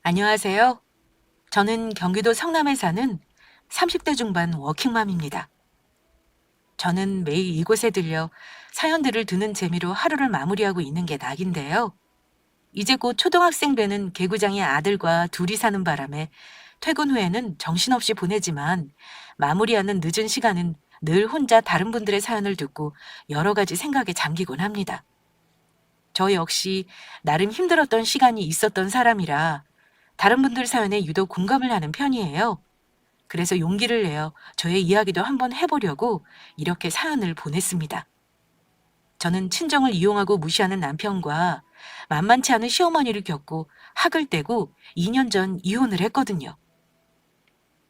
안녕하세요. 저는 경기도 성남에 사는 30대 중반 워킹맘입니다. 저는 매일 이곳에 들려 사연들을 듣는 재미로 하루를 마무리하고 있는 게 낙인데요. 이제 곧 초등학생 되는 개구장의 아들과 둘이 사는 바람에 퇴근 후에는 정신없이 보내지만 마무리하는 늦은 시간은 늘 혼자 다른 분들의 사연을 듣고 여러 가지 생각에 잠기곤 합니다. 저 역시 나름 힘들었던 시간이 있었던 사람이라 다른 분들 사연에 유독 공감을 하는 편이에요. 그래서 용기를 내어 저의 이야기도 한번 해보려고 이렇게 사연을 보냈습니다. 저는 친정을 이용하고 무시하는 남편과 만만치 않은 시어머니를 겪고 학을 떼고 2년 전 이혼을 했거든요.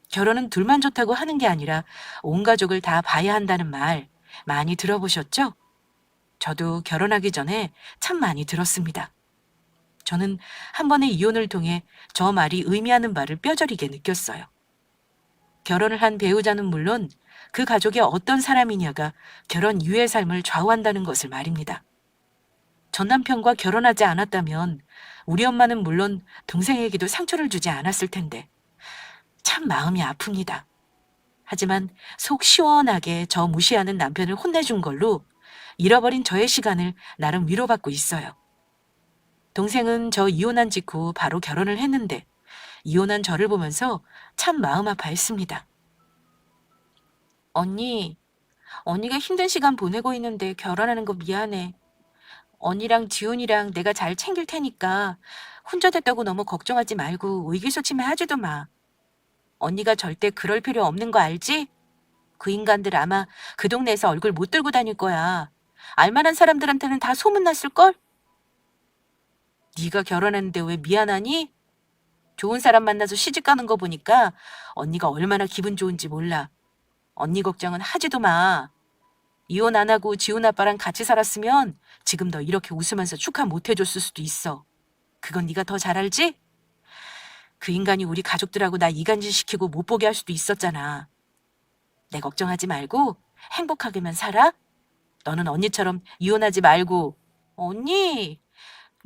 결혼은 둘만 좋다고 하는 게 아니라 온 가족을 다 봐야 한다는 말 많이 들어보셨죠? 저도 결혼하기 전에 참 많이 들었습니다. 저는 한 번의 이혼을 통해 저 말이 의미하는 바를 뼈저리게 느꼈어요. 결혼을 한 배우자는 물론 그 가족이 어떤 사람이냐가 결혼 이후의 삶을 좌우한다는 것을 말입니다. 전 남편과 결혼하지 않았다면 우리 엄마는 물론 동생에게도 상처를 주지 않았을 텐데 참 마음이 아픕니다. 하지만 속 시원하게 저 무시하는 남편을 혼내준 걸로 잃어버린 저의 시간을 나름 위로받고 있어요. 동생은 저 이혼한 직후 바로 결혼을 했는데 이혼한 저를 보면서 참 마음 아파했습니다. 언니, 언니가 힘든 시간 보내고 있는데 결혼하는 거 미안해. 언니랑 지훈이랑 내가 잘 챙길 테니까 혼자 됐다고 너무 걱정하지 말고 의기소침해 하지도 마. 언니가 절대 그럴 필요 없는 거 알지? 그 인간들 아마 그 동네에서 얼굴 못 들고 다닐 거야. 알만한 사람들한테는 다 소문났을걸? 네가 결혼했는데 왜 미안하니? 좋은 사람 만나서 시집 가는 거 보니까 언니가 얼마나 기분 좋은지 몰라. 언니 걱정은 하지도 마. 이혼 안 하고 지훈 아빠랑 같이 살았으면 지금 너 이렇게 웃으면서 축하 못 해줬을 수도 있어. 그건 네가 더 잘 알지? 그 인간이 우리 가족들하고 나 이간질 시키고 못 보게 할 수도 있었잖아. 내 걱정하지 말고 행복하게만 살아? 너는 언니처럼 이혼하지 말고. 언니,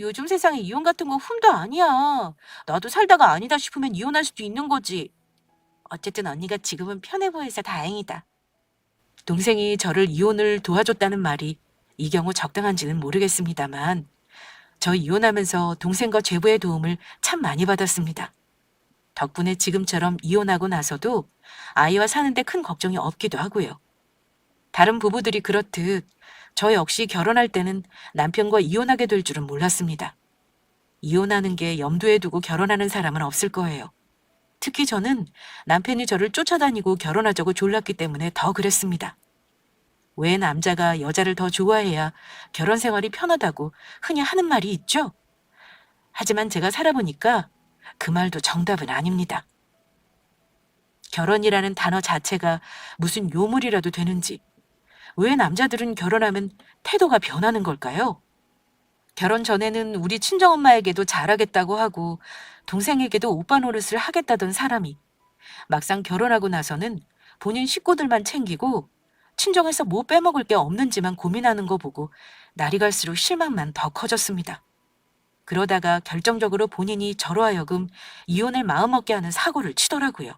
요즘 세상에 이혼 같은 거 흠도 아니야. 나도 살다가 아니다 싶으면 이혼할 수도 있는 거지. 어쨌든 언니가 지금은 편해 보여서 다행이다. 동생이 저를 이혼을 도와줬다는 말이 이 경우 적당한지는 모르겠습니다만 저 이혼하면서 동생과 제부의 도움을 참 많이 받았습니다. 덕분에 지금처럼 이혼하고 나서도 아이와 사는데 큰 걱정이 없기도 하고요. 다른 부부들이 그렇듯 저 역시 결혼할 때는 남편과 이혼하게 될 줄은 몰랐습니다. 이혼하는 게 염두에 두고 결혼하는 사람은 없을 거예요. 특히 저는 남편이 저를 쫓아다니고 결혼하자고 졸랐기 때문에 더 그랬습니다. 왜 남자가 여자를 더 좋아해야 결혼 생활이 편하다고 흔히 하는 말이 있죠? 하지만 제가 살아보니까 그 말도 정답은 아닙니다. 결혼이라는 단어 자체가 무슨 요물이라도 되는지, 왜 남자들은 결혼하면 태도가 변하는 걸까요? 결혼 전에는 우리 친정엄마에게도 잘하겠다고 하고 동생에게도 오빠 노릇을 하겠다던 사람이 막상 결혼하고 나서는 본인 식구들만 챙기고 친정에서 뭐 빼먹을 게 없는지만 고민하는 거 보고 날이 갈수록 실망만 더 커졌습니다. 그러다가 결정적으로 본인이 저로 하여금 이혼을 마음먹게 하는 사고를 치더라고요.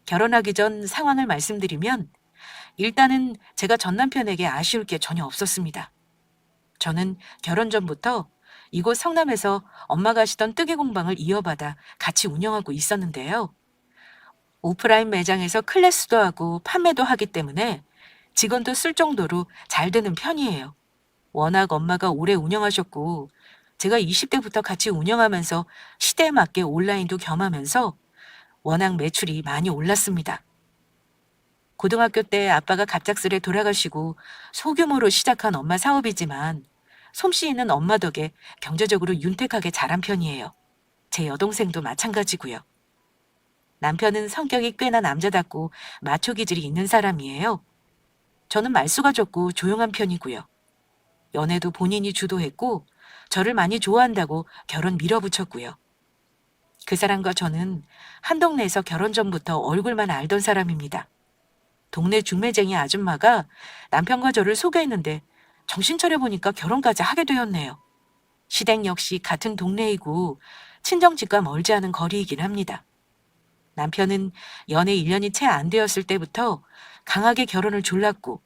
결혼하기 전 상황을 말씀드리면 일단은 제가 전 남편에게 아쉬울 게 전혀 없었습니다. 저는 결혼 전부터 이곳 성남에서 엄마가 하시던 뜨개 공방을 이어받아 같이 운영하고 있었는데요. 오프라인 매장에서 클래스도 하고 판매도 하기 때문에 직원도 쓸 정도로 잘 되는 편이에요. 워낙 엄마가 오래 운영하셨고 제가 20대부터 같이 운영하면서 시대에 맞게 온라인도 겸하면서 워낙 매출이 많이 올랐습니다. 고등학교 때 아빠가 갑작스레 돌아가시고 소규모로 시작한 엄마 사업이지만 솜씨 있는 엄마 덕에 경제적으로 윤택하게 자란 편이에요. 제 여동생도 마찬가지고요. 남편은 성격이 꽤나 남자답고 마초 기질이 있는 사람이에요. 저는 말수가 적고 조용한 편이고요. 연애도 본인이 주도했고 저를 많이 좋아한다고 결혼 밀어붙였고요. 그 사람과 저는 한 동네에서 결혼 전부터 얼굴만 알던 사람입니다. 동네 중매쟁이 아줌마가 남편과 저를 소개했는데 정신 차려보니까 결혼까지 하게 되었네요. 시댁 역시 같은 동네이고 친정집과 멀지 않은 거리이긴 합니다. 남편은 연애 1년이 채 안 되었을 때부터 강하게 결혼을 졸랐고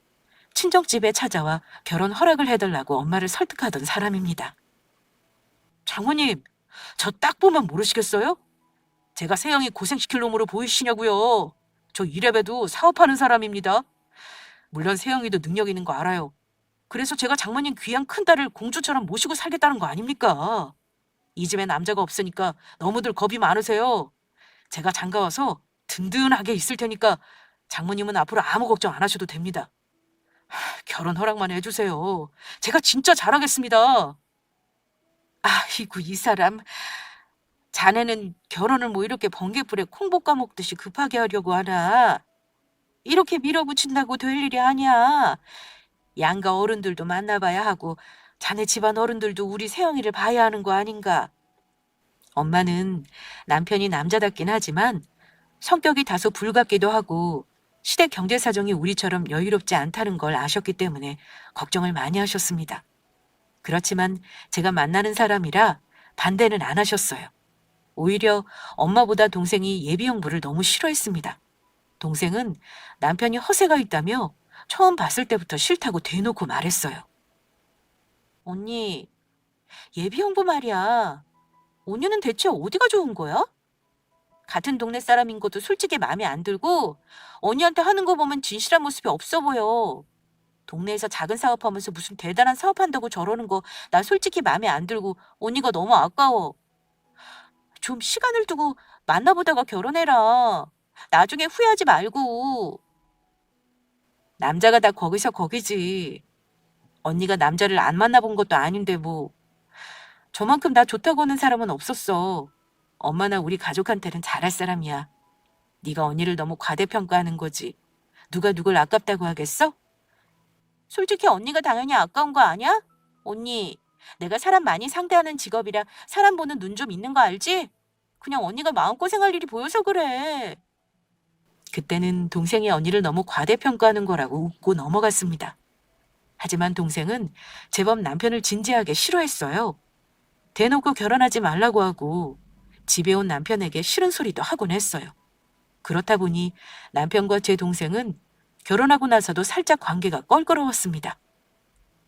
친정집에 찾아와 결혼 허락을 해달라고 엄마를 설득하던 사람입니다. 장모님, 저 딱 보면 모르시겠어요? 제가 세영이 고생시킬 놈으로 보이시냐고요. 저 이래봬도 사업하는 사람입니다. 물론 세영이도 능력 있는 거 알아요. 그래서 제가 장모님 귀한 큰딸을 공주처럼 모시고 살겠다는 거 아닙니까? 이 집에 남자가 없으니까 너무들 겁이 많으세요. 제가 장가와서 든든하게 있을 테니까 장모님은 앞으로 아무 걱정 안 하셔도 됩니다. 결혼 허락만 해주세요. 제가 진짜 잘하겠습니다. 아이고, 이 사람. 자네는 결혼을 뭐 이렇게 번개불에 콩 볶아 먹듯이 급하게 하려고 하나? 이렇게 밀어붙인다고 될 일이 아니야. 양가 어른들도 만나봐야 하고 자네 집안 어른들도 우리 세영이를 봐야 하는 거 아닌가? 엄마는 남편이 남자답긴 하지만 성격이 다소 불같기도 하고 시댁 경제 사정이 우리처럼 여유롭지 않다는 걸 아셨기 때문에 걱정을 많이 하셨습니다. 그렇지만 제가 만나는 사람이라 반대는 안 하셨어요. 오히려 엄마보다 동생이 예비 형부를 너무 싫어했습니다. 동생은 남편이 허세가 있다며 처음 봤을 때부터 싫다고 대놓고 말했어요. 언니, 예비 형부 말이야. 언니는 대체 어디가 좋은 거야? 같은 동네 사람인 것도 솔직히 마음에 안 들고 언니한테 하는 거 보면 진실한 모습이 없어 보여. 동네에서 작은 사업하면서 무슨 대단한 사업한다고 저러는 거 나 솔직히 마음에 안 들고 언니가 너무 아까워. 좀 시간을 두고 만나보다가 결혼해라. 나중에 후회하지 말고. 남자가 다 거기서 거기지. 언니가 남자를 안 만나본 것도 아닌데 뭐. 저만큼 나 좋다고 하는 사람은 없었어. 엄마나 우리 가족한테는 잘할 사람이야. 네가 언니를 너무 과대평가하는 거지. 누가 누굴 아깝다고 하겠어? 솔직히 언니가 당연히 아까운 거 아니야? 언니, 내가 사람 많이 상대하는 직업이라 사람 보는 눈 좀 있는 거 알지? 그냥 언니가 마음고생할 일이 보여서 그래. 그때는 동생이 언니를 너무 과대평가하는 거라고 웃고 넘어갔습니다. 하지만 동생은 제법 남편을 진지하게 싫어했어요. 대놓고 결혼하지 말라고 하고 집에 온 남편에게 싫은 소리도 하곤 했어요. 그렇다 보니 남편과 제 동생은 결혼하고 나서도 살짝 관계가 껄끄러웠습니다.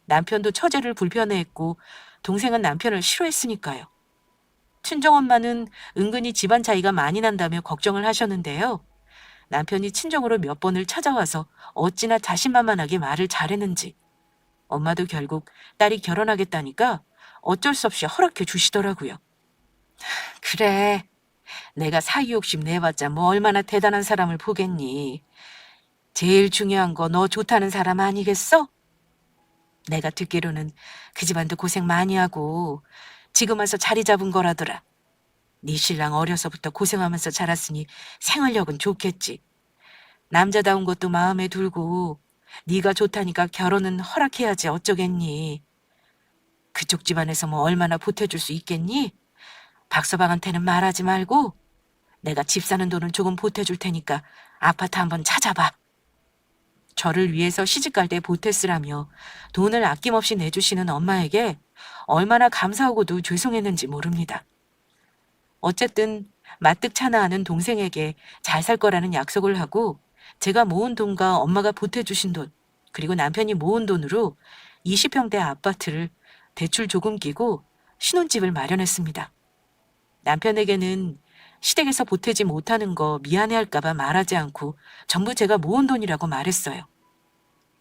남편도 처제를 불편해했고 동생은 남편을 싫어했으니까요. 친정엄마는 은근히 집안 차이가 많이 난다며 걱정을 하셨는데요. 남편이 친정으로 몇 번을 찾아와서 어찌나 자신만만하게 말을 잘했는지 엄마도 결국 딸이 결혼하겠다니까 어쩔 수 없이 허락해 주시더라고요. 그래, 내가 사위 욕심 내봤자 뭐 얼마나 대단한 사람을 보겠니. 제일 중요한 거 너 좋다는 사람 아니겠어? 내가 듣기로는 그 집안도 고생 많이 하고 지금 와서 자리 잡은 거라더라. 네 신랑 어려서부터 고생하면서 자랐으니 생활력은 좋겠지. 남자다운 것도 마음에 들고 네가 좋다니까 결혼은 허락해야지 어쩌겠니. 그쪽 집안에서 뭐 얼마나 보태줄 수 있겠니? 박서방한테는 말하지 말고 내가 집 사는 돈은 조금 보태줄 테니까 아파트 한번 찾아봐. 저를 위해서 시집갈 때 보탰으라며 돈을 아낌없이 내주시는 엄마에게 얼마나 감사하고도 죄송했는지 모릅니다. 어쨌든 마뜩 차나하는 동생에게 잘 살 거라는 약속을 하고 제가 모은 돈과 엄마가 보태주신 돈 그리고 남편이 모은 돈으로 20평대 아파트를 대출 조금 끼고 신혼집을 마련했습니다. 남편에게는 시댁에서 보태지 못하는 거 미안해할까 봐 말하지 않고 전부 제가 모은 돈이라고 말했어요.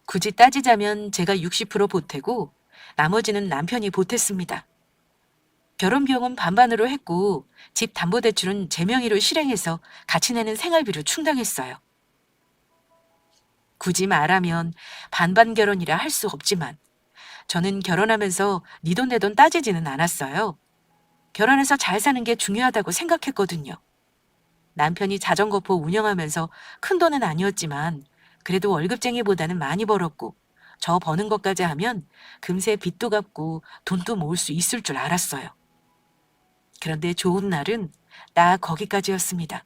굳이 따지자면 제가 60% 보태고 나머지는 남편이 보탰습니다. 결혼 비용은 반반으로 했고 집 담보대출은 제 명의로 실행해서 같이 내는 생활비로 충당했어요. 굳이 말하면 반반 결혼이라 할 수 없지만 저는 결혼하면서 네 돈 내 돈 따지지는 않았어요. 결혼해서 잘 사는 게 중요하다고 생각했거든요. 남편이 자전거포 운영하면서 큰 돈은 아니었지만 그래도 월급쟁이보다는 많이 벌었고 저 버는 것까지 하면 금세 빚도 갚고 돈도 모을 수 있을 줄 알았어요. 그런데 좋은 날은 딱 거기까지였습니다.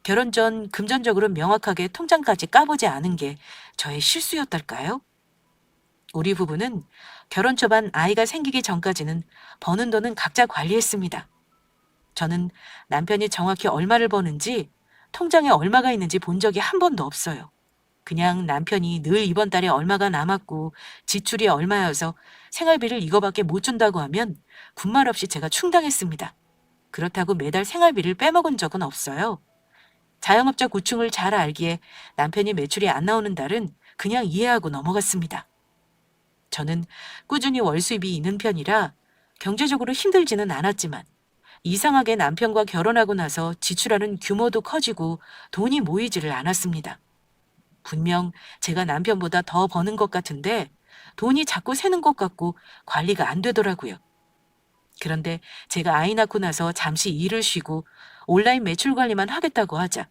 결혼 전 금전적으로 명확하게 통장까지 까보지 않은 게 저의 실수였달까요? 우리 부부는 결혼 초반 아이가 생기기 전까지는 버는 돈은 각자 관리했습니다. 저는 남편이 정확히 얼마를 버는지, 통장에 얼마가 있는지 본 적이 한 번도 없어요. 그냥 남편이 늘 이번 달에 얼마가 남았고 지출이 얼마여서 생활비를 이거밖에 못 준다고 하면 군말 없이 제가 충당했습니다. 그렇다고 매달 생활비를 빼먹은 적은 없어요. 자영업자 고충을 잘 알기에 남편이 매출이 안 나오는 달은 그냥 이해하고 넘어갔습니다. 저는 꾸준히 월 수입이 있는 편이라 경제적으로 힘들지는 않았지만 이상하게 남편과 결혼하고 나서 지출하는 규모도 커지고 돈이 모이지를 않았습니다. 분명 제가 남편보다 더 버는 것 같은데 돈이 자꾸 새는 것 같고 관리가 안 되더라고요. 그런데 제가 아이 낳고 나서 잠시 일을 쉬고 온라인 매출 관리만 하겠다고 하자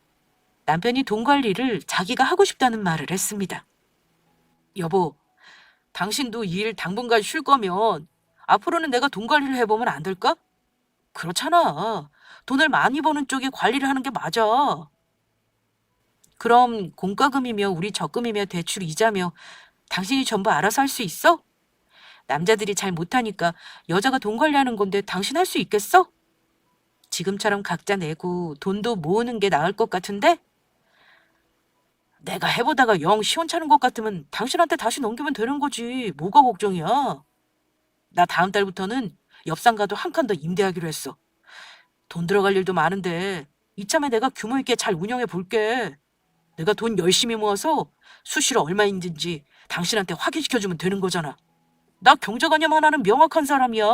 남편이 돈 관리를 자기가 하고 싶다는 말을 했습니다. 여보, 당신도 이 일 당분간 쉴 거면 앞으로는 내가 돈 관리를 해보면 안 될까? 그렇잖아. 돈을 많이 버는 쪽이 관리를 하는 게 맞아. 그럼 공과금이며 우리 적금이며 대출 이자며 당신이 전부 알아서 할 수 있어? 남자들이 잘 못하니까 여자가 돈 관리하는 건데 당신 할 수 있겠어? 지금처럼 각자 내고 돈도 모으는 게 나을 것 같은데? 내가 해보다가 영 시원찮은 것 같으면 당신한테 다시 넘기면 되는 거지. 뭐가 걱정이야? 나 다음 달부터는 옆상가도 한 칸 더 임대하기로 했어. 돈 들어갈 일도 많은데 이참에 내가 규모 있게 잘 운영해 볼게. 내가 돈 열심히 모아서 수시로 얼마인지 당신한테 확인시켜주면 되는 거잖아. 나 경제관념 하나는 명확한 사람이야.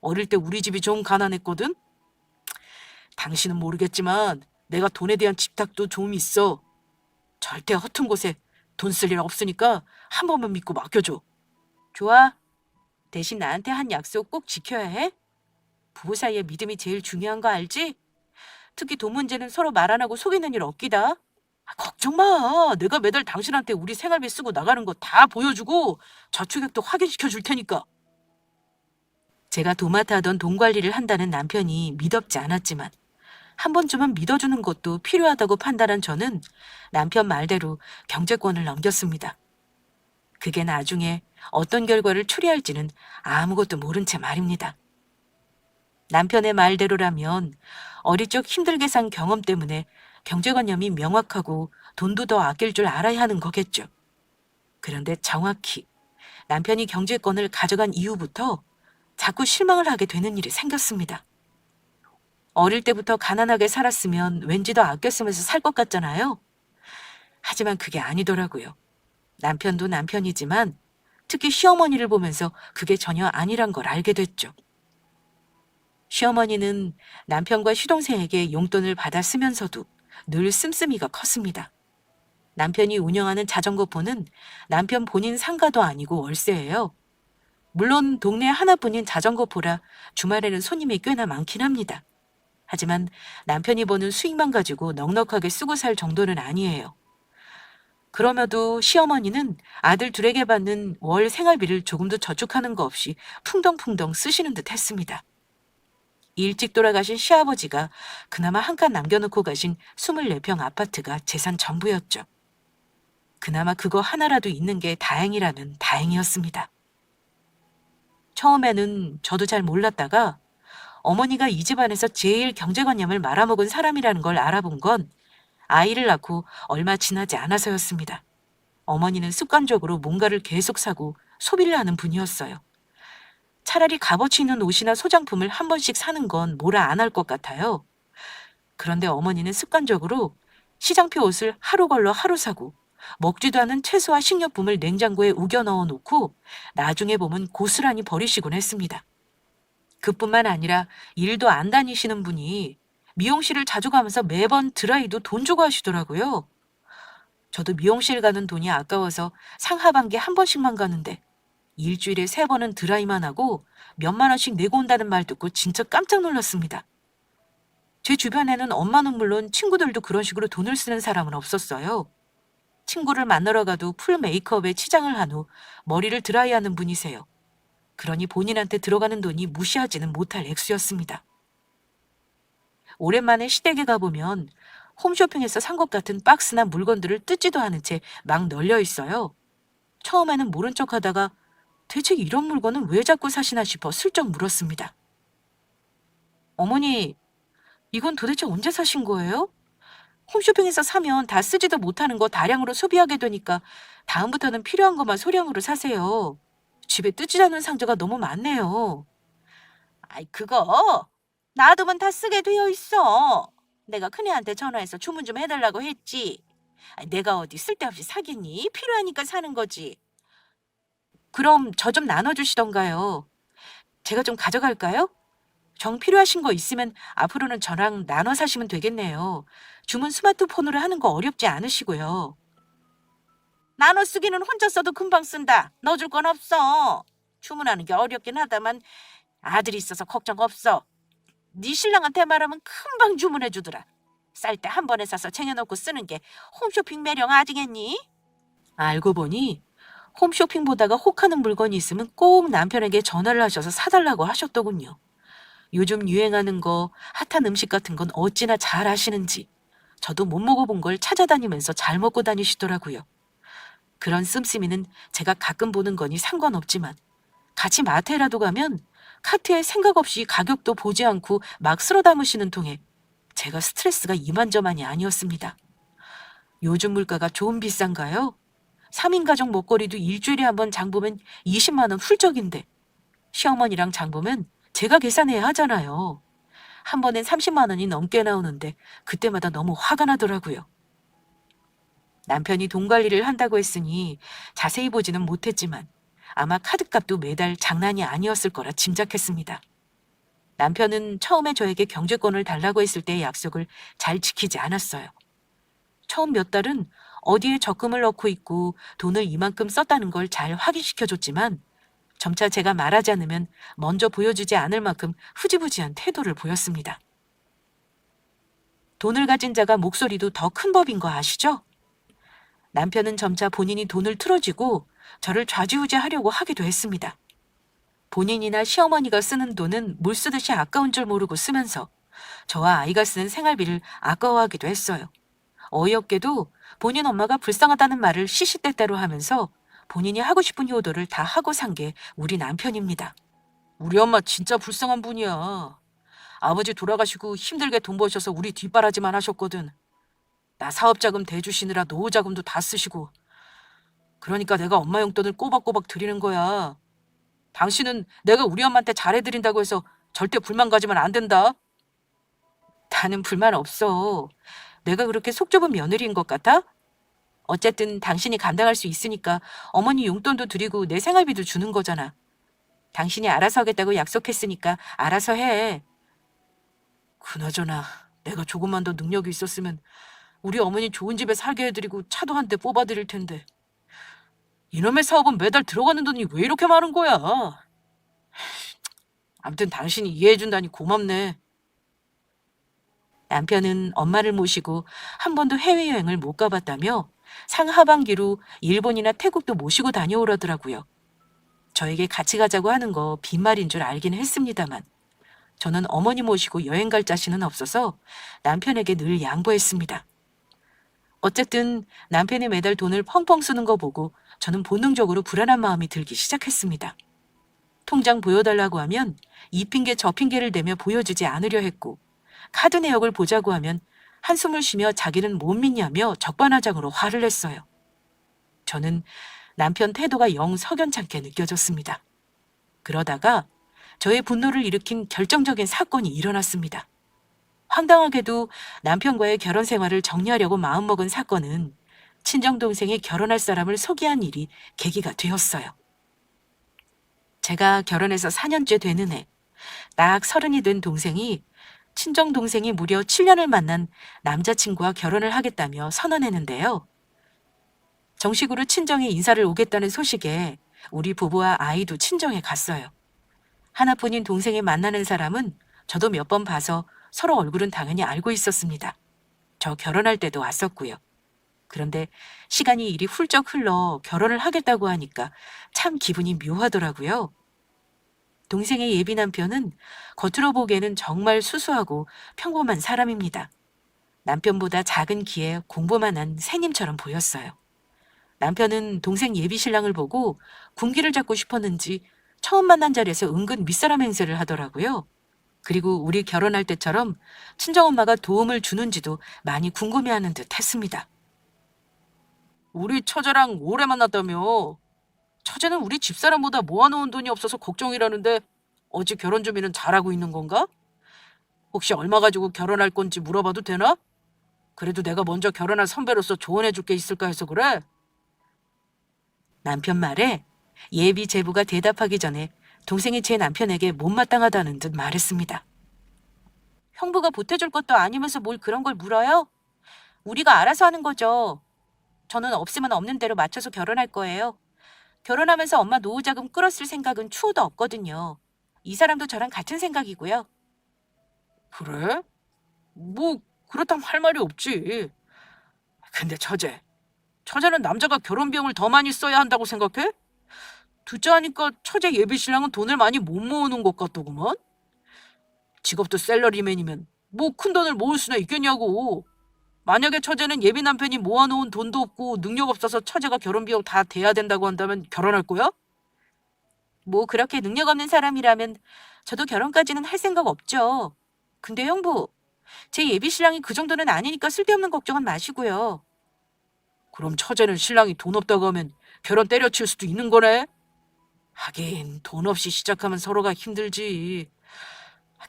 어릴 때 우리 집이 좀 가난했거든? 당신은 모르겠지만 내가 돈에 대한 집착도 좀 있어. 절대 허튼 곳에 돈 쓸 일 없으니까 한 번만 믿고 맡겨줘. 좋아. 대신 나한테 한 약속 꼭 지켜야 해. 부부 사이에 믿음이 제일 중요한 거 알지? 특히 돈 문제는 서로 말 안 하고 속이는 일 없기다. 걱정 마. 내가 매달 당신한테 우리 생활비 쓰고 나가는 거 다 보여주고 저축액도 확인시켜 줄 테니까. 제가 도맡아 하던 돈 관리를 한다는 남편이 믿었지 않았지만 한 번쯤은 믿어주는 것도 필요하다고 판단한 저는 남편 말대로 경제권을 넘겼습니다. 그게 나중에 어떤 결과를 초래할지는 아무것도 모른 채 말입니다. 남편의 말대로라면 어릴 적 힘들게 산 경험 때문에 경제관념이 명확하고 돈도 더 아낄 줄 알아야 하는 거겠죠. 그런데 정확히 남편이 경제권을 가져간 이후부터 자꾸 실망을 하게 되는 일이 생겼습니다. 어릴 때부터 가난하게 살았으면 왠지 더 아꼈으면서 살 것 같잖아요. 하지만 그게 아니더라고요. 남편도 남편이지만 특히 시어머니를 보면서 그게 전혀 아니란 걸 알게 됐죠. 시어머니는 남편과 시동생에게 용돈을 받아 쓰면서도 늘 씀씀이가 컸습니다. 남편이 운영하는 자전거포는 남편 본인 상가도 아니고 월세예요. 물론 동네 하나뿐인 자전거포라 주말에는 손님이 꽤나 많긴 합니다. 하지만 남편이 버는 수익만 가지고 넉넉하게 쓰고 살 정도는 아니에요. 그럼에도 시어머니는 아들 둘에게 받는 월 생활비를 조금도 저축하는 거 없이 풍덩풍덩 쓰시는 듯 했습니다. 일찍 돌아가신 시아버지가 그나마 한 칸 남겨놓고 가신 24평 아파트가 재산 전부였죠. 그나마 그거 하나라도 있는 게 다행이라면 다행이었습니다. 처음에는 저도 잘 몰랐다가 어머니가 이 집안에서 제일 경제관념을 말아먹은 사람이라는 걸 알아본 건 아이를 낳고 얼마 지나지 않아서였습니다. 어머니는 습관적으로 뭔가를 계속 사고 소비를 하는 분이었어요. 차라리 값어치 있는 옷이나 소장품을 한 번씩 사는 건 뭐라 안 할 것 같아요. 그런데 어머니는 습관적으로 시장표 옷을 하루 걸러 하루 사고 먹지도 않은 채소와 식료품을 냉장고에 우겨 넣어 놓고 나중에 보면 고스란히 버리시곤 했습니다. 그뿐만 아니라 일도 안 다니시는 분이 미용실을 자주 가면서 매번 드라이도 돈 주고 하시더라고요. 저도 미용실 가는 돈이 아까워서 상하반기에 한 번씩만 가는데 일주일에 3번은 드라이만 하고 몇만 원씩 내고 온다는 말 듣고 진짜 깜짝 놀랐습니다. 제 주변에는 엄마는 물론 친구들도 그런 식으로 돈을 쓰는 사람은 없었어요. 친구를 만나러 가도 풀 메이크업에 치장을 한 후 머리를 드라이하는 분이세요. 그러니 본인한테 들어가는 돈이 무시하지는 못할 액수였습니다. 오랜만에 시댁에 가보면 홈쇼핑에서 산 것 같은 박스나 물건들을 뜯지도 않은 채 막 널려 있어요. 처음에는 모른 척 하다가 대체 이런 물건은 왜 자꾸 사시나 싶어 슬쩍 물었습니다. 어머니, 이건 도대체 언제 사신 거예요? 홈쇼핑에서 사면 다 쓰지도 못하는 거 다량으로 소비하게 되니까 다음부터는 필요한 것만 소량으로 사세요. 집에 뜯지 않은 상자가 너무 많네요. 아이, 그거 놔두면 다 쓰게 되어 있어. 내가 큰애한테 전화해서 주문 좀 해달라고 했지. 아이, 내가 어디 쓸데없이 사겠니? 필요하니까 사는 거지. 그럼 저 좀 나눠주시던가요. 제가 좀 가져갈까요? 정 필요하신 거 있으면 앞으로는 저랑 나눠 사시면 되겠네요. 주문 스마트폰으로 하는 거 어렵지 않으시고요. 나눠 쓰기는 혼자 써도 금방 쓴다. 넣어줄 건 없어. 주문하는 게 어렵긴 하다만 아들이 있어서 걱정 없어. 네 신랑한테 말하면 금방 주문해 주더라. 쌀 때 한 번에 사서 쟁여놓고 쓰는 게 홈쇼핑 매력 아니겠니? 알고 보니 홈쇼핑 보다가 혹하는 물건이 있으면 꼭 남편에게 전화를 하셔서 사달라고 하셨더군요. 요즘 유행하는 거, 핫한 음식 같은 건 어찌나 잘 아시는지 저도 못 먹어본 걸 찾아다니면서 잘 먹고 다니시더라고요. 그런 씀씀이는 제가 가끔 보는 거니 상관없지만 같이 마트에라도 가면 카트에 생각 없이 가격도 보지 않고 막 쓸어 담으시는 통에 제가 스트레스가 이만저만이 아니었습니다. 요즘 물가가 좀 비싼가요? 3인 가족 먹거리도 일주일에 한 번 장 보면 20만 원 훌쩍인데 시어머니랑 장 보면 제가 계산해야 하잖아요. 한 번엔 30만 원이 넘게 나오는데 그때마다 너무 화가 나더라고요. 남편이 돈 관리를 한다고 했으니 자세히 보지는 못했지만 아마 카드값도 매달 장난이 아니었을 거라 짐작했습니다. 남편은 처음에 저에게 경제권을 달라고 했을 때의 약속을 잘 지키지 않았어요. 처음 몇 달은 어디에 적금을 넣고 있고 돈을 이만큼 썼다는 걸 잘 확인시켜줬지만 점차 제가 말하지 않으면 먼저 보여주지 않을 만큼 흐지부지한 태도를 보였습니다. 돈을 가진 자가 목소리도 더 큰 법인 거 아시죠? 남편은 점차 본인이 돈을 틀어쥐고 저를 좌지우지하려고 하기도 했습니다. 본인이나 시어머니가 쓰는 돈은 물 쓰듯이 아까운 줄 모르고 쓰면서 저와 아이가 쓰는 생활비를 아까워하기도 했어요. 어이없게도 본인 엄마가 불쌍하다는 말을 시시때때로 하면서 본인이 하고 싶은 효도를 다 하고 산 게 우리 남편입니다. 우리 엄마 진짜 불쌍한 분이야. 아버지 돌아가시고 힘들게 돈 버셔서 우리 뒷바라지만 하셨거든. 나 사업자금 대주시느라 노후자금도 다 쓰시고. 그러니까 내가 엄마 용돈을 꼬박꼬박 드리는 거야. 당신은 내가 우리 엄마한테 잘해드린다고 해서 절대 불만 가지면 안 된다. 나는 불만 없어. 내가 그렇게 속 좁은 며느리인 것 같아? 어쨌든 당신이 감당할 수 있으니까 어머니 용돈도 드리고 내 생활비도 주는 거잖아. 당신이 알아서 하겠다고 약속했으니까 알아서 해. 그나저나 내가 조금만 더 능력이 있었으면 우리 어머니 좋은 집에 살게 해드리고 차도 한 대 뽑아드릴 텐데. 이놈의 사업은 매달 들어가는 돈이 왜 이렇게 많은 거야? 아무튼 당신이 이해해준다니 고맙네. 남편은 엄마를 모시고 한 번도 해외여행을 못 가봤다며 상하반기로 일본이나 태국도 모시고 다녀오라더라고요. 저에게 같이 가자고 하는 거 빈말인 줄 알긴 했습니다만 저는 어머니 모시고 여행 갈 자신은 없어서 남편에게 늘 양보했습니다. 어쨌든 남편이 매달 돈을 펑펑 쓰는 거 보고 저는 본능적으로 불안한 마음이 들기 시작했습니다. 통장 보여달라고 하면 이 핑계 저 핑계를 대며 보여주지 않으려 했고 카드 내역을 보자고 하면 한숨을 쉬며 자기는 못 믿냐며 적반하장으로 화를 냈어요. 저는 남편 태도가 영 석연찮게 느껴졌습니다. 그러다가 저의 분노를 일으킨 결정적인 사건이 일어났습니다. 황당하게도 남편과의 결혼 생활을 정리하려고 마음먹은 사건은 친정동생이 결혼할 사람을 소개한 일이 계기가 되었어요. 제가 결혼해서 4년째 되는 해, 딱 30이 된 동생이 친정동생이 무려 7년을 만난 남자친구와 결혼을 하겠다며 선언했는데요. 정식으로 친정에 인사를 오겠다는 소식에 우리 부부와 아이도 친정에 갔어요. 하나뿐인 동생이 만나는 사람은 저도 몇 번 봐서 서로 얼굴은 당연히 알고 있었습니다. 저 결혼할 때도 왔었고요. 그런데 시간이 이리 훌쩍 흘러 결혼을 하겠다고 하니까 참 기분이 묘하더라고요. 동생의 예비 남편은 겉으로 보기에는 정말 수수하고 평범한 사람입니다. 남편보다 작은 키에 공부만 한 새님처럼 보였어요. 남편은 동생 예비 신랑을 보고 군기를 잡고 싶었는지 처음 만난 자리에서 은근 윗사람 행세를 하더라고요. 그리고 우리 결혼할 때처럼 친정엄마가 도움을 주는지도 많이 궁금해하는 듯 했습니다. 우리 처제랑 오래 만났다며. 처제는 우리 집사람보다 모아놓은 돈이 없어서 걱정이라는데 어찌 결혼 준비는 잘하고 있는 건가? 혹시 얼마 가지고 결혼할 건지 물어봐도 되나? 그래도 내가 먼저 결혼할 선배로서 조언해줄 게 있을까 해서 그래. 남편 말에 예비 제부가 대답하기 전에 동생이 제 남편에게 못마땅하다는 듯 말했습니다. 형부가 보태줄 것도 아니면서 뭘 그런 걸 물어요? 우리가 알아서 하는 거죠. 저는 없으면 없는 대로 맞춰서 결혼할 거예요. 결혼하면서 엄마 노후자금 끌었을 생각은 추호도 없거든요. 이 사람도 저랑 같은 생각이고요. 그래? 뭐 그렇다면 할 말이 없지. 근데 처제는 남자가 결혼 비용을 더 많이 써야 한다고 생각해? 듣자 하니까 처제 예비 신랑은 돈을 많이 못 모으는 것 같더구먼. 직업도 셀러리맨이면 뭐 큰 돈을 모을 수나 있겠냐고. 만약에 처제는 예비 남편이 모아놓은 돈도 없고 능력 없어서 처제가 결혼 비용 다 대야 된다고 한다면 결혼할 거야? 뭐 그렇게 능력 없는 사람이라면 저도 결혼까지는 할 생각 없죠. 근데 형부, 제 예비 신랑이 그 정도는 아니니까 쓸데없는 걱정은 마시고요. 그럼 처제는 신랑이 돈 없다고 하면 결혼 때려칠 수도 있는 거네? 하긴 돈 없이 시작하면 서로가 힘들지.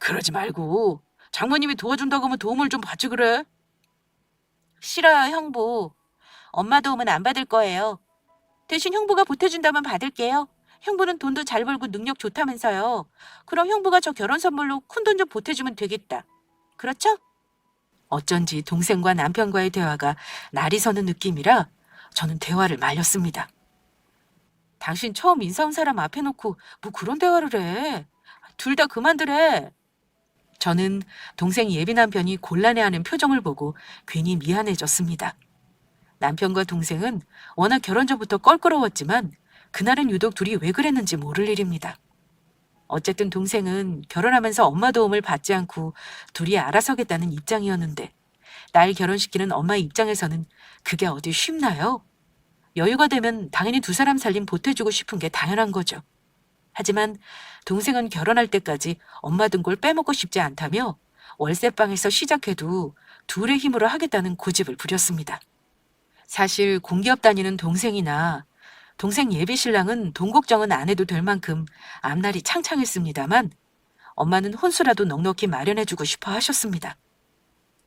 그러지 말고 장모님이 도와준다고 하면 도움을 좀 받지 그래? 싫어요, 형부. 엄마 도움은 안 받을 거예요. 대신 형부가 보태준다면 받을게요. 형부는 돈도 잘 벌고 능력 좋다면서요. 그럼 형부가 저 결혼 선물로 큰돈 좀 보태주면 되겠다. 그렇죠? 어쩐지 동생과 남편과의 대화가 날이 서는 느낌이라 저는 대화를 말렸습니다. 당신 처음 인사 온 사람 앞에 놓고 뭐 그런 대화를 해. 둘 다 그만두래. 저는 동생 예비 남편이 곤란해하는 표정을 보고 괜히 미안해졌습니다. 남편과 동생은 워낙 결혼 전부터 껄끄러웠지만 그날은 유독 둘이 왜 그랬는지 모를 일입니다. 어쨌든 동생은 결혼하면서 엄마 도움을 받지 않고 둘이 알아서겠다는 입장이었는데 딸 결혼시키는 엄마 입장에서는 그게 어디 쉽나요? 여유가 되면 당연히 두 사람 살림 보태주고 싶은 게 당연한 거죠. 하지만 동생은 결혼할 때까지 엄마 등골 빼먹고 싶지 않다며 월세방에서 시작해도 둘의 힘으로 하겠다는 고집을 부렸습니다. 사실 공기업 다니는 동생이나 동생 예비 신랑은 돈 걱정은 안 해도 될 만큼 앞날이 창창했습니다만 엄마는 혼수라도 넉넉히 마련해주고 싶어 하셨습니다.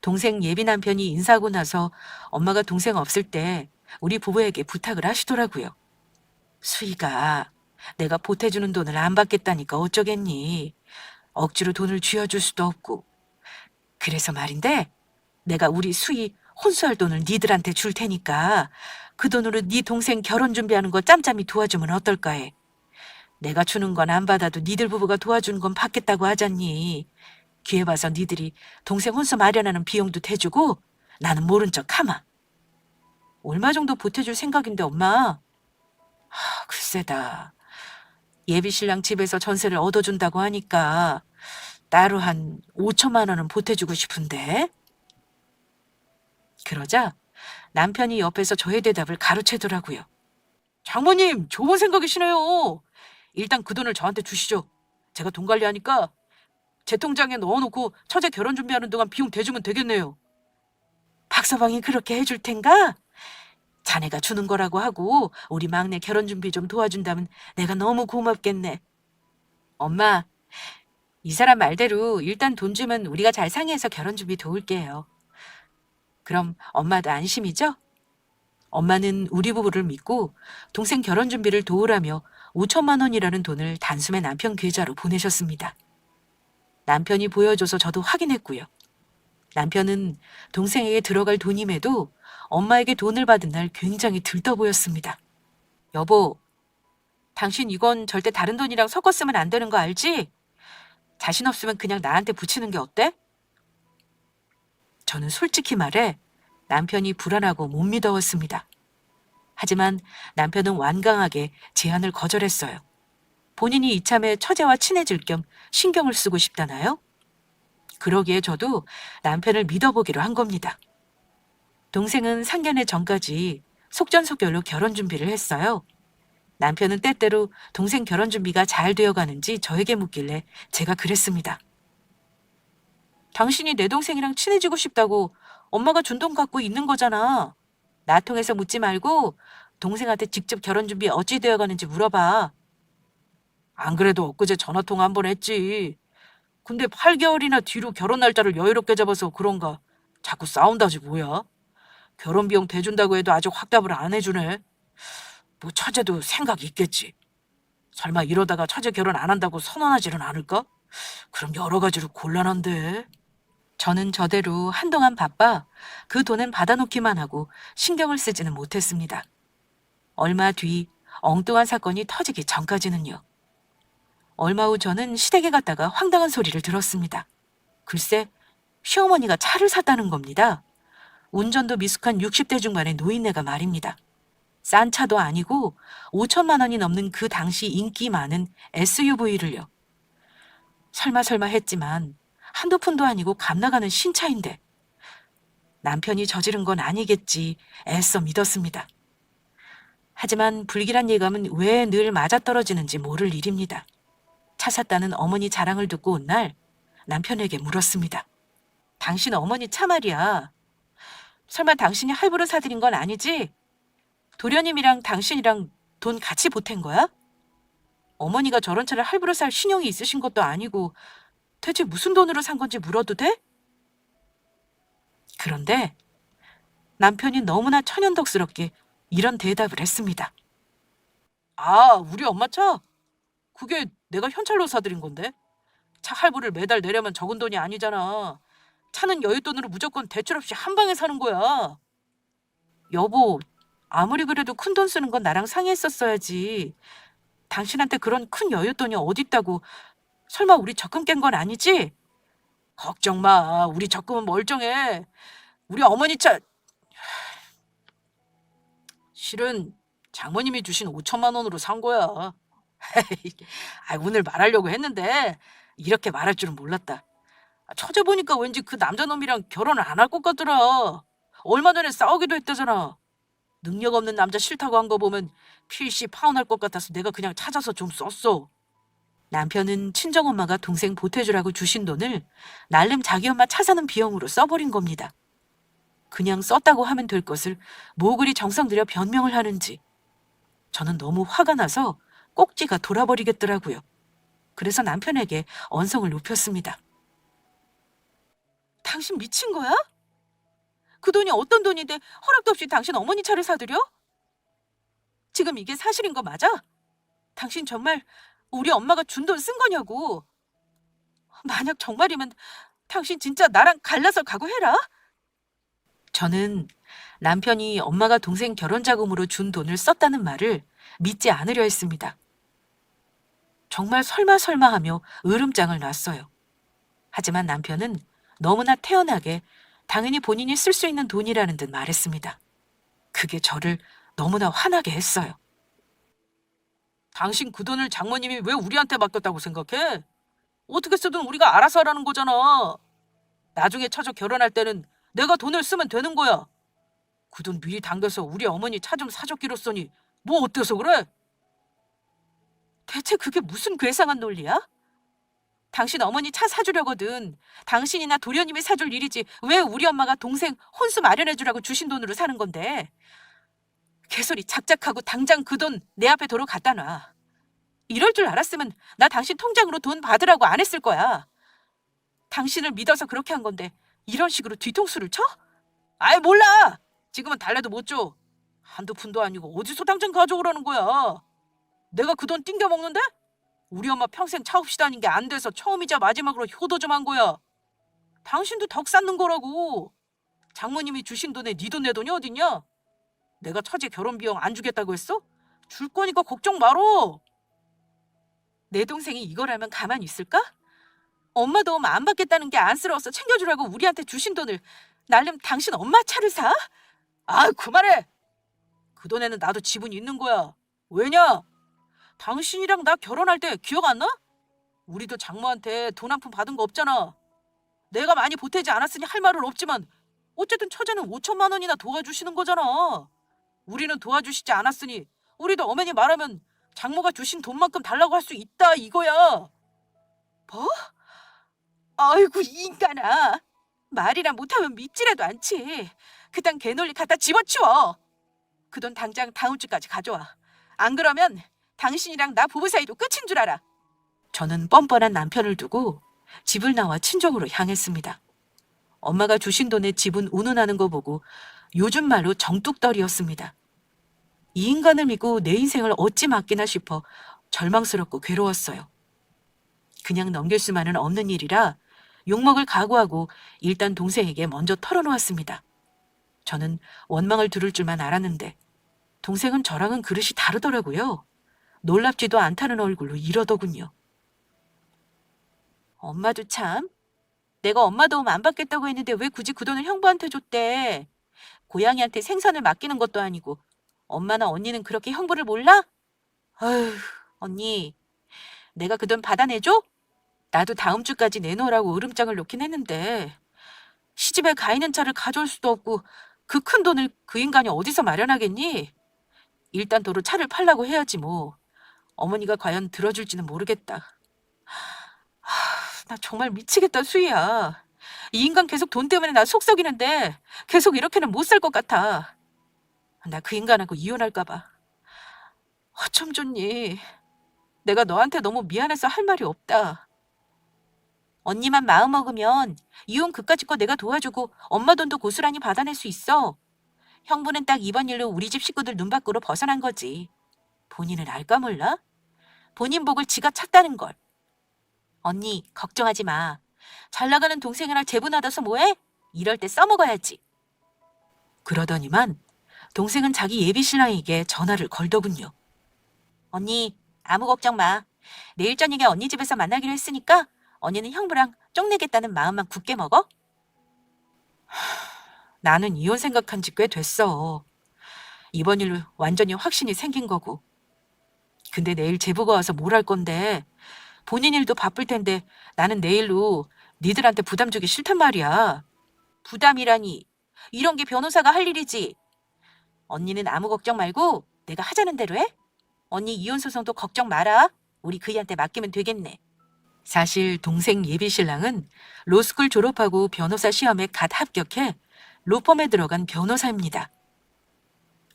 동생 예비 남편이 인사하고 나서 엄마가 동생 없을 때 우리 부부에게 부탁을 하시더라고요. 수희가 내가 보태주는 돈을 안 받겠다니까 어쩌겠니? 억지로 돈을 쥐어줄 수도 없고. 그래서 말인데 내가 우리 수희 혼수할 돈을 니들한테 줄 테니까 그 돈으로 네 동생 결혼 준비하는 거 짬짬이 도와주면 어떨까 해. 내가 주는 건 안 받아도 니들 부부가 도와주는 건 받겠다고 하잖니. 기회 봐서 니들이 동생 혼수 마련하는 비용도 대주고 나는 모른 척 하마. 얼마 정도 보태줄 생각인데 엄마? 글쎄다. 예비 신랑 집에서 전세를 얻어준다고 하니까 따로 한 5천만 원은 보태주고 싶은데. 그러자 남편이 옆에서 저의 대답을 가로채더라고요. 장모님, 좋은 생각이시네요. 일단 그 돈을 저한테 주시죠. 제가 돈 관리하니까 제 통장에 넣어놓고 처제 결혼 준비하는 동안 비용 대주면 되겠네요. 박서방이 그렇게 해줄 텐가? 자네가 주는 거라고 하고 우리 막내 결혼 준비 좀 도와준다면 내가 너무 고맙겠네. 엄마, 이 사람 말대로 일단 돈 주면 우리가 잘 상의해서 결혼 준비 도울게요. 그럼 엄마도 안심이죠? 엄마는 우리 부부를 믿고 동생 결혼 준비를 도우라며 5천만 원이라는 돈을 단숨에 남편 계좌로 보내셨습니다. 남편이 보여줘서 저도 확인했고요. 남편은 동생에게 들어갈 돈임에도 엄마에게 돈을 받은 날 굉장히 들떠 보였습니다. 여보, 당신 이건 절대 다른 돈이랑 섞어 쓰면 안 되는 거 알지? 자신 없으면 그냥 나한테 붙이는 게 어때? 저는 솔직히 말해 남편이 불안하고 못 믿어왔습니다. 하지만 남편은 완강하게 제안을 거절했어요. 본인이 이참에 처제와 친해질 겸 신경을 쓰고 싶다나요? 그러기에 저도 남편을 믿어보기로 한 겁니다. 동생은 상견례 전까지 속전속결로 결혼 준비를 했어요. 남편은 때때로 동생 결혼 준비가 잘 되어가는지 저에게 묻길래 제가 그랬습니다. 당신이 내 동생이랑 친해지고 싶다고 엄마가 준 돈 갖고 있는 거잖아. 나 통해서 묻지 말고 동생한테 직접 결혼 준비 어찌 되어가는지 물어봐. 안 그래도 엊그제 전화통화 한 번 했지. 근데 8개월이나 뒤로 결혼 날짜를 여유롭게 잡아서 그런가 자꾸 싸운다지 뭐야. 결혼 비용 대준다고 해도 아직 확답을 안 해주네. 뭐 처제도 생각이 있겠지. 설마 이러다가 처제 결혼 안 한다고 선언하지는 않을까? 그럼 여러 가지로 곤란한데. 저는 저대로 한동안 바빠 그 돈은 받아놓기만 하고 신경을 쓰지는 못했습니다. 얼마 뒤 엉뚱한 사건이 터지기 전까지는요. 얼마 후 저는 시댁에 갔다가 황당한 소리를 들었습니다. 글쎄, 시어머니가 차를 샀다는 겁니다. 운전도 미숙한 60대 중반의 노인네가 말입니다. 싼 차도 아니고 5천만 원이 넘는 그 당시 인기 많은 SUV를요. 설마 했지만 한두 푼도 아니고 값나가는 신차인데 남편이 저지른 건 아니겠지 애써 믿었습니다. 하지만 불길한 예감은 왜 늘 맞아떨어지는지 모를 일입니다. 차 샀다는 어머니 자랑을 듣고 온 날 남편에게 물었습니다. 당신 어머니 차 말이야. 설마 당신이 할부로 사드린 건 아니지? 도련님이랑 당신이랑 돈 같이 보탠 거야? 어머니가 저런 차를 할부로 살 신용이 있으신 것도 아니고 대체 무슨 돈으로 산 건지 물어도 돼? 그런데 남편이 너무나 천연덕스럽게 이런 대답을 했습니다. 아, 우리 엄마 차? 그게 내가 현찰로 사드린 건데. 차 할부를 매달 내려면 적은 돈이 아니잖아. 차는 여윳돈으로 무조건 대출 없이 한 방에 사는 거야. 여보, 아무리 그래도 큰 돈 쓰는 건 나랑 상의했었어야지. 당신한테 그런 큰 여윳돈이 어딨다고. 설마 우리 적금 깬 건 아니지? 걱정 마. 우리 적금은 멀쩡해. 우리 어머니 차 실은 장모님이 주신 5천만 원으로 산 거야. 오늘 말하려고 했는데 이렇게 말할 줄은 몰랐다. 처제 보니까 왠지 그 남자놈이랑 결혼을 안 할 것 같더라. 얼마 전에 싸우기도 했다잖아. 능력 없는 남자 싫다고 한 거 보면 필시 파혼할 것 같아서 내가 그냥 찾아서 좀 썼어. 남편은 친정엄마가 동생 보태주라고 주신 돈을 날름 자기 엄마 차 사는 비용으로 써버린 겁니다. 그냥 썼다고 하면 될 것을 뭐 그리 정성 들여 변명을 하는지. 저는 너무 화가 나서 꼭지가 돌아버리겠더라고요. 그래서 남편에게 언성을 높였습니다. 당신 미친 거야? 그 돈이 어떤 돈인데 허락도 없이 당신 어머니 차를 사들여? 지금 이게 사실인 거 맞아? 당신 정말 우리 엄마가 준 돈 쓴 거냐고. 만약 정말이면 당신 진짜 나랑 갈라서 각오해라. 저는 남편이 엄마가 동생 결혼 자금으로 준 돈을 썼다는 말을 믿지 않으려 했습니다. 정말 설마 하며 으름장을 놨어요. 하지만 남편은 너무나 태연하게 당연히 본인이 쓸 수 있는 돈이라는 듯 말했습니다. 그게 저를 너무나 화나게 했어요. 당신 그 돈을 장모님이 왜 우리한테 맡겼다고 생각해? 어떻게 쓰든 우리가 알아서 하라는 거잖아. 나중에 처저 결혼할 때는 내가 돈을 쓰면 되는 거야. 그 돈 미리 당겨서 우리 어머니 차 좀 사줬기로 써니 뭐 어때서 그래? 대체 그게 무슨 괴상한 논리야? 당신 어머니 차 사주려거든. 당신이나 도련님이 사줄 일이지 왜 우리 엄마가 동생 혼수 마련해주라고 주신 돈으로 사는 건데. 개소리 작작하고 당장 그 돈 내 앞에 도로 갖다 놔. 이럴 줄 알았으면 나 당신 통장으로 돈 받으라고 안 했을 거야. 당신을 믿어서 그렇게 한 건데 이런 식으로 뒤통수를 쳐? 아이 몰라. 지금은 달래도 못 줘. 한두 푼도 아니고 어디서 당장 가져오라는 거야. 내가 그 돈 띵겨 먹는데? 우리 엄마 평생 차 없이 다닌 게 안 돼서 처음이자 마지막으로 효도 좀 한 거야. 당신도 덕 쌓는 거라고. 장모님이 주신 돈에 네 돈 내 돈이 어딨냐? 내가 처제 결혼 비용 안 주겠다고 했어? 줄 거니까 걱정 말어. 내 동생이 이걸 하면 가만히 있을까? 엄마도 엄마 안 받겠다는 게 안쓰러워서 챙겨주라고 우리한테 주신 돈을 날름 당신 엄마 차를 사? 아, 그만해. 그 돈에는 나도 지분이 있는 거야. 왜냐? 당신이랑 나 결혼할 때 기억 안 나? 우리도 장모한테 돈 한 푼 받은 거 없잖아. 내가 많이 보태지 않았으니 할 말은 없지만 어쨌든 처제는 5천만 원이나 도와주시는 거잖아. 우리는 도와주시지 않았으니 우리도 어머니 말하면 장모가 주신 돈만큼 달라고 할 수 있다 이거야. 뭐? 아이고 이 인간아. 말이나 못하면 믿지라도 않지. 그딴 개논리 갖다 집어치워. 그 돈 당장 다음 주까지 가져와. 안 그러면 당신이랑 나 부부 사이도 끝인 줄 알아. 저는 뻔뻔한 남편을 두고 집을 나와 친정으로 향했습니다. 엄마가 주신 돈에 집은 운운하는 거 보고 요즘 말로 정뚝떨이었습니다. 이 인간을 믿고 내 인생을 어찌 맡기나 싶어 절망스럽고 괴로웠어요. 그냥 넘길 수만은 없는 일이라 욕먹을 각오하고 일단 동생에게 먼저 털어놓았습니다. 저는 원망을 들을 줄만 알았는데 동생은 저랑은 그릇이 다르더라고요. 놀랍지도 않다는 얼굴로 이러더군요. 엄마도 참. 내가 엄마 도움 안 받겠다고 했는데 왜 굳이 그 돈을 형부한테 줬대? 고양이한테 생선을 맡기는 것도 아니고 엄마나 언니는 그렇게 형부를 몰라? 아휴, 언니, 내가 그 돈 받아내줘? 나도 다음 주까지 내놓으라고 으름장을 놓긴 했는데 시집에 가 있는 차를 가져올 수도 없고 그 큰 돈을 그 인간이 어디서 마련하겠니? 일단 도로 차를 팔라고 해야지 뭐. 어머니가 과연 들어줄지는 모르겠다. 나 정말 미치겠다, 수희야. 이 인간 계속 돈 때문에 나 속 썩이는데 계속 이렇게는 못 살 것 같아. 나 그 인간하고 이혼할까 봐. 어쩜 좋니? 내가 너한테 너무 미안해서 할 말이 없다. 언니만 마음 먹으면 이혼 그까짓 거 내가 도와주고 엄마 돈도 고스란히 받아낼 수 있어. 형부는 딱 이번 일로 우리 집 식구들 눈 밖으로 벗어난 거지. 본인은 알까 몰라? 본인 복을 지가 찾다는 걸. 언니, 걱정하지 마. 잘 나가는 동생이랑 제분 얻어서 뭐해? 이럴 때 써먹어야지. 그러더니만 동생은 자기 예비 신랑에게 전화를 걸더군요. 언니, 아무 걱정 마. 내일 저녁에 언니 집에서 만나기로 했으니까 언니는 형부랑 쪽내겠다는 마음만 굳게 먹어. 나는 이혼 생각한 지 꽤 됐어. 이번 일로 완전히 확신이 생긴 거고. 근데 내일 제보가 와서 뭘 할 건데 본인 일도 바쁠 텐데 나는 내일로 니들한테 부담 주기 싫단 말이야. 부담이라니. 이런 게 변호사가 할 일이지. 언니는 아무 걱정 말고 내가 하자는 대로 해. 언니 이혼 소송도 걱정 마라. 우리 그이한테 맡기면 되겠네. 사실 동생 예비 신랑은 로스쿨 졸업하고 변호사 시험에 갓 합격해 로펌에 들어간 변호사입니다.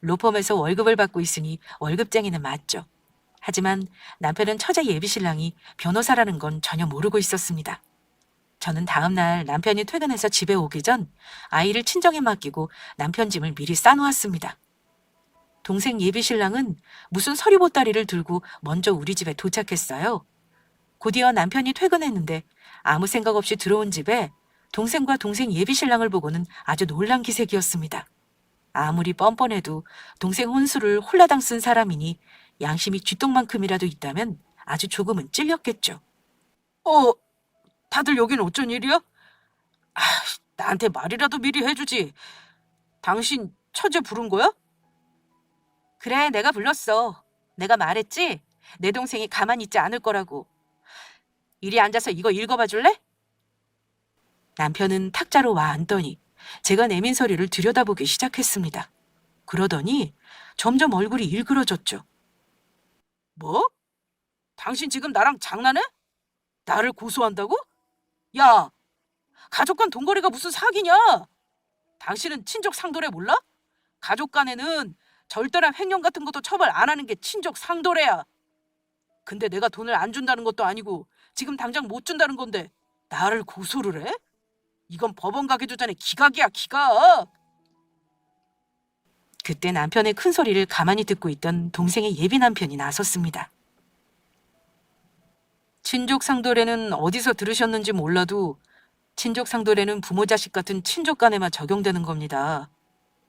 로펌에서 월급을 받고 있으니 월급쟁이는 맞죠. 하지만 남편은 처제 예비 신랑이 변호사라는 건 전혀 모르고 있었습니다. 저는 다음 날 남편이 퇴근해서 집에 오기 전 아이를 친정에 맡기고 남편 짐을 미리 싸놓았습니다. 동생 예비 신랑은 무슨 서류 보따리를 들고 먼저 우리 집에 도착했어요. 곧이어 남편이 퇴근했는데 아무 생각 없이 들어온 집에 동생과 동생 예비 신랑을 보고는 아주 놀란 기색이었습니다. 아무리 뻔뻔해도 동생 혼수를 홀라당 쓴 사람이니 양심이 쥐똥만큼이라도 있다면 아주 조금은 찔렸겠죠. 다들 여긴 어쩐 일이야? 나한테 말이라도 미리 해주지. 당신 처제 부른 거야? 그래, 내가 불렀어. 내가 말했지? 내 동생이 가만히 있지 않을 거라고. 이리 앉아서 이거 읽어봐 줄래? 남편은 탁자로 와 앉더니 제가 내민 서류를 들여다보기 시작했습니다. 그러더니 점점 얼굴이 일그러졌죠. 뭐? 당신 지금 나랑 장난해? 나를 고소한다고? 야, 가족 간 돈거래가 무슨 사기냐? 당신은 친족 상도례 몰라? 가족 간에는 절대란 횡령 같은 것도 처벌 안 하는 게 친족 상도례야. 근데 내가 돈을 안 준다는 것도 아니고 지금 당장 못 준다는 건데 나를 고소를 해? 이건 법원 가기도 전에 기각이야, 기각. 그때 남편의 큰 소리를 가만히 듣고 있던 동생의 예비 남편이 나섰습니다. 친족 상도례는 어디서 들으셨는지 몰라도 친족 상도례는 부모 자식 같은 친족 간에만 적용되는 겁니다.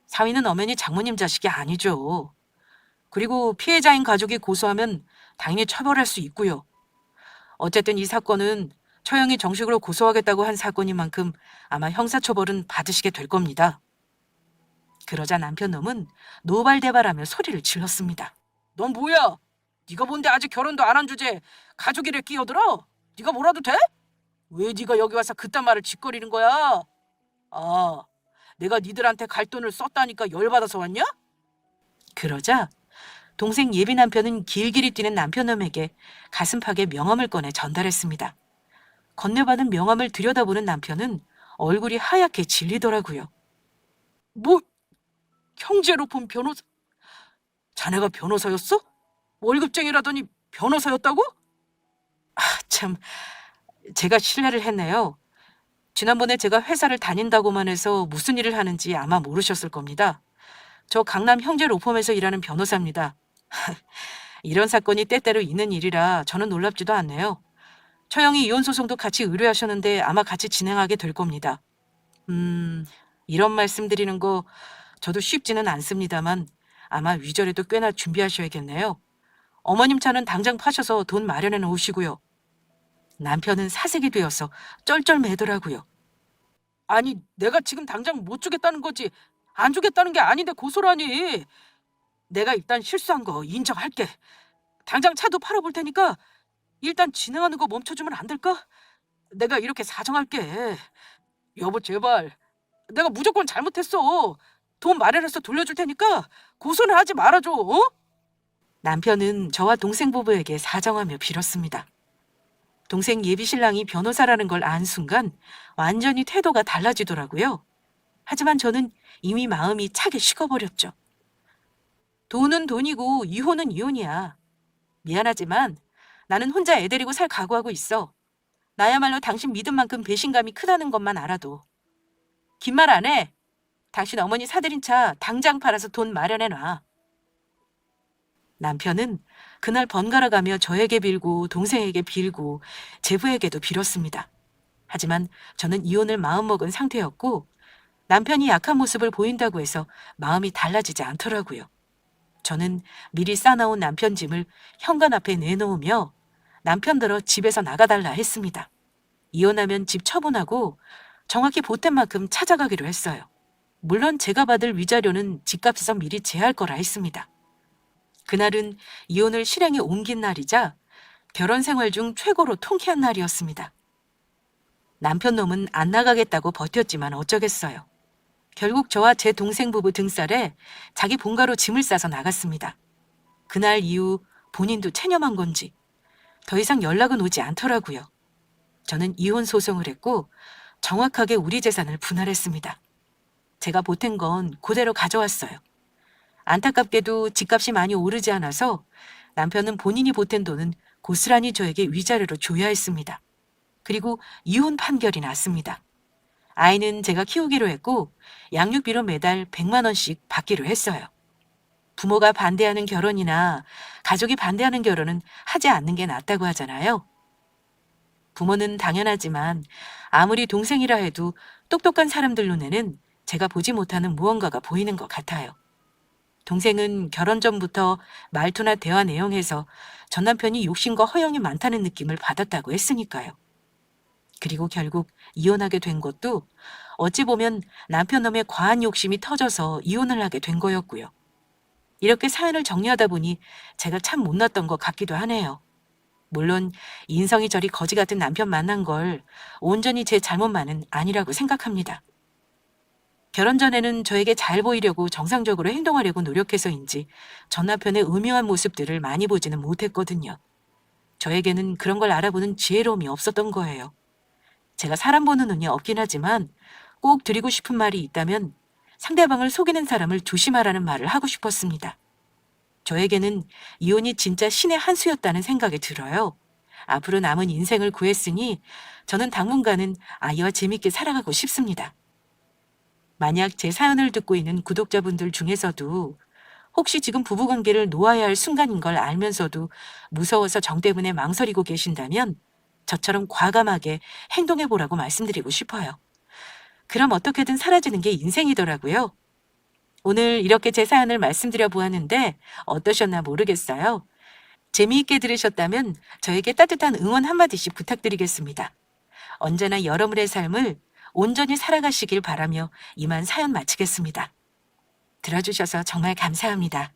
사위는 엄연히 장모님 자식이 아니죠. 그리고 피해자인 가족이 고소하면 당연히 처벌할 수 있고요. 어쨌든 이 사건은 처형이 정식으로 고소하겠다고 한 사건인 만큼 아마 형사처벌은 받으시게 될 겁니다. 그러자 남편 놈은 노발대발하며 소리를 질렀습니다. 넌 뭐야? 네가 뭔데 아직 결혼도 안 한 주제에 가족이래 끼어들어? 네가 뭐라도 돼? 왜 네가 여기 와서 그딴 말을 짓거리는 거야? 내가 니들한테 갈 돈을 썼다니까 열받아서 왔냐? 그러자 동생 예비 남편은 길길이 뛰는 남편놈에게 가슴팍에 명함을 꺼내 전달했습니다. 건네받은 명함을 들여다보는 남편은 얼굴이 하얗게 질리더라고요. 뭐, 형제로 본 변호사, 자네가 변호사였어? 월급쟁이라더니 변호사였다고? 참, 제가 실례를 했네요. 지난번에 제가 회사를 다닌다고만 해서 무슨 일을 하는지 아마 모르셨을 겁니다. 저 강남 형제 로펌에서 일하는 변호사입니다. 이런 사건이 때때로 있는 일이라 저는 놀랍지도 않네요. 처형이 이혼 소송도 같이 의뢰하셨는데 아마 같이 진행하게 될 겁니다. 이런 말씀 드리는 거 저도 쉽지는 않습니다만 아마 위절에도 꽤나 준비하셔야겠네요. 어머님 차는 당장 파셔서 돈 마련해 놓으시고요. 남편은 사색이 되어서 쩔쩔매더라고요. 아니, 내가 지금 당장 못 주겠다는 거지. 안 주겠다는 게 아닌데 고소라니. 내가 일단 실수한 거 인정할게. 당장 차도 팔아볼 테니까 일단 진행하는 거 멈춰주면 안 될까? 내가 이렇게 사정할게. 여보, 제발. 내가 무조건 잘못했어. 돈 마련해서 돌려줄 테니까 고소는 하지 말아줘. 어? 남편은 저와 동생 부부에게 사정하며 빌었습니다. 동생 예비 신랑이 변호사라는 걸 안 순간 완전히 태도가 달라지더라고요. 하지만 저는 이미 마음이 차게 식어버렸죠. 돈은 돈이고 이혼은 이혼이야. 미안하지만 나는 혼자 애 데리고 살 각오하고 있어. 나야말로 당신 믿은 만큼 배신감이 크다는 것만 알아도. 긴 말 안 해. 당신 어머니 사들인 차 당장 팔아서 돈 마련해놔. 남편은 그날 번갈아가며 저에게 빌고 동생에게 빌고 제부에게도 빌었습니다. 하지만 저는 이혼을 마음먹은 상태였고 남편이 약한 모습을 보인다고 해서 마음이 달라지지 않더라고요. 저는 미리 싸놓은 남편 짐을 현관 앞에 내놓으며 남편더러 집에서 나가달라 했습니다. 이혼하면 집 처분하고 정확히 보탠 만큼 찾아가기로 했어요. 물론 제가 받을 위자료는 집값에서 미리 제할 거라 했습니다. 그날은 이혼을 실행에 옮긴 날이자 결혼 생활 중 최고로 통쾌한 날이었습니다. 남편 놈은 안 나가겠다고 버텼지만 어쩌겠어요. 결국 저와 제 동생 부부 등살에 자기 본가로 짐을 싸서 나갔습니다. 그날 이후 본인도 체념한 건지 더 이상 연락은 오지 않더라고요. 저는 이혼 소송을 했고 정확하게 우리 재산을 분할했습니다. 제가 보탠 건 그대로 가져왔어요. 안타깝게도 집값이 많이 오르지 않아서 남편은 본인이 보탠 돈은 고스란히 저에게 위자료로 줘야 했습니다. 그리고 이혼 판결이 났습니다. 아이는 제가 키우기로 했고 양육비로 매달 100만 원씩 받기로 했어요. 부모가 반대하는 결혼이나 가족이 반대하는 결혼은 하지 않는 게 낫다고 하잖아요. 부모는 당연하지만 아무리 동생이라 해도 똑똑한 사람들 눈에는 제가 보지 못하는 무언가가 보이는 것 같아요. 동생은 결혼 전부터 말투나 대화 내용에서 전 남편이 욕심과 허영이 많다는 느낌을 받았다고 했으니까요. 그리고 결국 이혼하게 된 것도 어찌 보면 남편 놈의 과한 욕심이 터져서 이혼을 하게 된 거였고요. 이렇게 사연을 정리하다 보니 제가 참 못났던 것 같기도 하네요. 물론 인성이 저리 거지 같은 남편 만난 걸 온전히 제 잘못만은 아니라고 생각합니다. 결혼 전에는 저에게 잘 보이려고 정상적으로 행동하려고 노력해서인지 전 남편의 음흉한 모습들을 많이 보지는 못했거든요. 저에게는 그런 걸 알아보는 지혜로움이 없었던 거예요. 제가 사람 보는 눈이 없긴 하지만 꼭 드리고 싶은 말이 있다면 상대방을 속이는 사람을 조심하라는 말을 하고 싶었습니다. 저에게는 이혼이 진짜 신의 한 수였다는 생각이 들어요. 앞으로 남은 인생을 구했으니 저는 당분간은 아이와 재밌게 살아가고 싶습니다. 만약 제 사연을 듣고 있는 구독자분들 중에서도 혹시 지금 부부관계를 놓아야 할 순간인 걸 알면서도 무서워서 정 때문에 망설이고 계신다면 저처럼 과감하게 행동해보라고 말씀드리고 싶어요. 그럼 어떻게든 사라지는 게 인생이더라고요. 오늘 이렇게 제 사연을 말씀드려 보았는데 어떠셨나 모르겠어요. 재미있게 들으셨다면 저에게 따뜻한 응원 한마디씩 부탁드리겠습니다. 언제나 여러분의 삶을 온전히 살아가시길 바라며 이만 사연 마치겠습니다. 들어주셔서 정말 감사합니다.